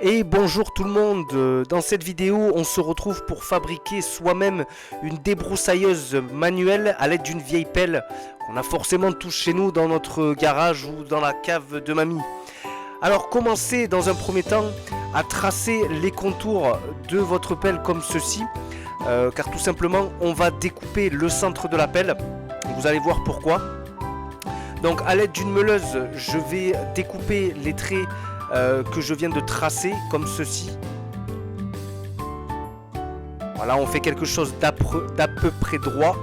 Et bonjour tout le monde, dans cette vidéo on se retrouve pour fabriquer soi-même une débroussailleuse manuelle à l'aide d'une vieille pelle qu'on a forcément tous chez nous dans notre garage ou dans la cave de mamie. Alors commencez dans un premier temps à tracer les contours de votre pelle comme ceci, car tout simplement on va découper le centre de la pelle, vous allez voir pourquoi. Donc à l'aide d'une meuleuse je vais découper les traits que je viens de tracer comme ceci. Voilà, on fait quelque chose d'à peu près droit.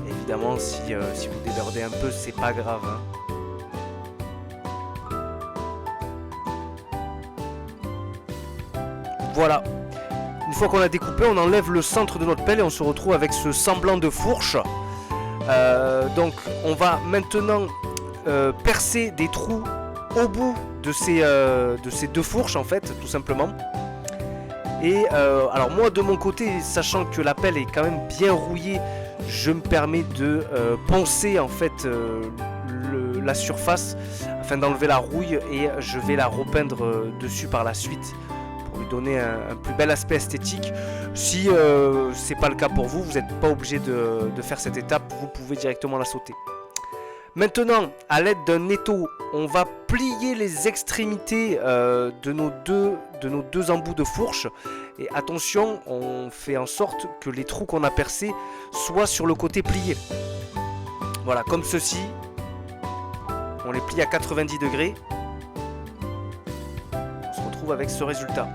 Évidemment, si vous débordez un peu, c'est pas grave, hein. Voilà. Une fois qu'on a découpé, on enlève le centre de notre pelle et on se retrouve avec ce semblant de fourche. Donc on va maintenant percer des trous au bout de ces deux fourches en fait, tout simplement. Et alors moi de mon côté, sachant que la pelle est quand même bien rouillée, je me permets de poncer en fait la surface afin d'enlever la rouille, et je vais la repeindre dessus par la suite pour lui donner un plus bel aspect esthétique. Si c'est pas le cas pour vous, vous n'êtes pas obligé de faire cette étape, vous pouvez directement la sauter. Maintenant, à l'aide d'un étau, on va plier les extrémités de nos deux embouts de fourche. Et attention, on fait en sorte que les trous qu'on a percés soient sur le côté plié. Voilà, comme ceci. On les plie à 90 degrés. On se retrouve avec ce résultat.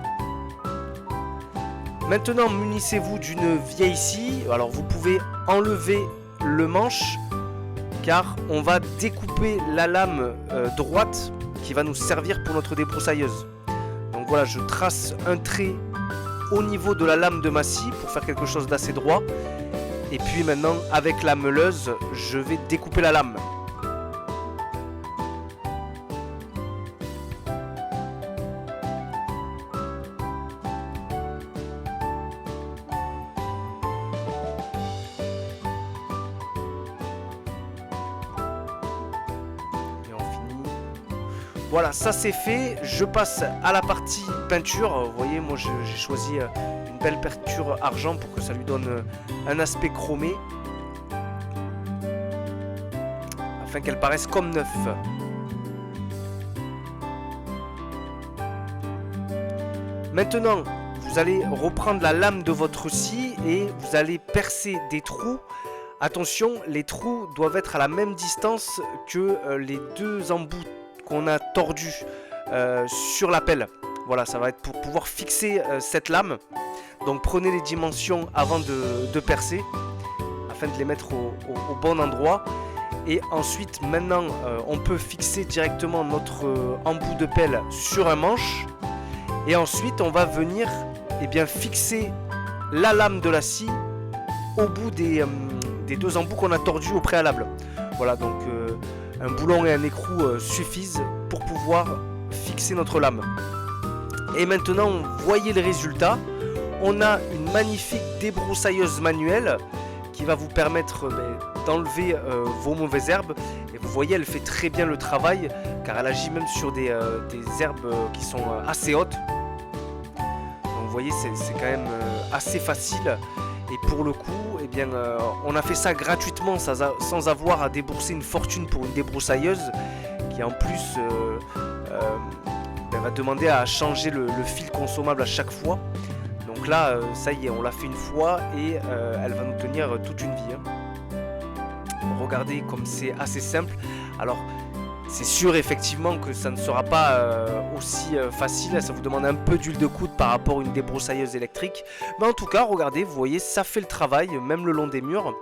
Maintenant, munissez-vous d'une vieille scie. Alors, vous pouvez enlever le manche, car on va découper la lame droite qui va nous servir pour notre débroussailleuse. Donc voilà, je trace un trait au niveau de la lame de ma scie pour faire quelque chose d'assez droit. Et puis maintenant, avec la meuleuse, je vais découper la lame. Voilà, ça c'est fait. Je passe à la partie peinture. Vous voyez, moi j'ai choisi une belle peinture argent pour que ça lui donne un aspect chromé, afin qu'elle paraisse comme neuf. Maintenant, vous allez reprendre la lame de votre scie et vous allez percer des trous. Attention, les trous doivent être à la même distance que les deux embouts qu'on a tordu sur la pelle. Voilà, ça va être pour pouvoir fixer cette lame. Donc prenez les dimensions avant de percer, afin de les mettre au bon endroit. Et ensuite, maintenant, on peut fixer directement notre embout de pelle sur un manche. Et ensuite, on va venir fixer la lame de la scie au bout des deux embouts qu'on a tordus au préalable. Voilà, donc un boulon et un écrou suffisent pour pouvoir fixer notre lame. Et maintenant, voyez le résultat. On a une magnifique débroussailleuse manuelle qui va vous permettre d'enlever vos mauvaises herbes. Et vous voyez, elle fait très bien le travail, car elle agit même sur des herbes qui sont assez hautes. Donc vous voyez, c'est quand même assez facile. Et pour le coup, on a fait ça gratuitement sans avoir à débourser une fortune pour une débroussailleuse qui en plus va demander à changer le fil consommable à chaque fois. Donc là, ça y est, on l'a fait une fois et elle va nous tenir toute une vie, hein. Regardez comme c'est assez simple. Alors, c'est sûr effectivement que ça ne sera pas aussi facile, ça vous demande un peu d'huile de coude par rapport à une débroussailleuse électrique. Mais en tout cas, regardez, vous voyez, ça fait le travail, même le long des murs.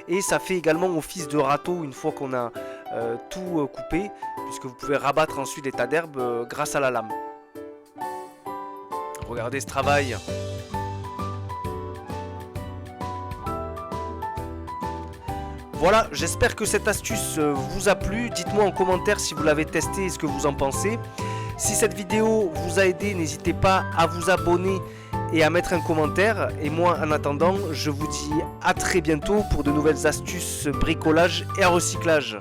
Et ça fait également office de râteau une fois qu'on a tout coupé, puisque vous pouvez rabattre ensuite les tas d'herbes grâce à la lame. Regardez ce travail. Voilà, j'espère que cette astuce vous a plu. Dites-moi en commentaire si vous l'avez testé et ce que vous en pensez. Si cette vidéo vous a aidé, n'hésitez pas à vous abonner et à mettre un commentaire. Et moi, en attendant, je vous dis à très bientôt pour de nouvelles astuces bricolage et recyclage.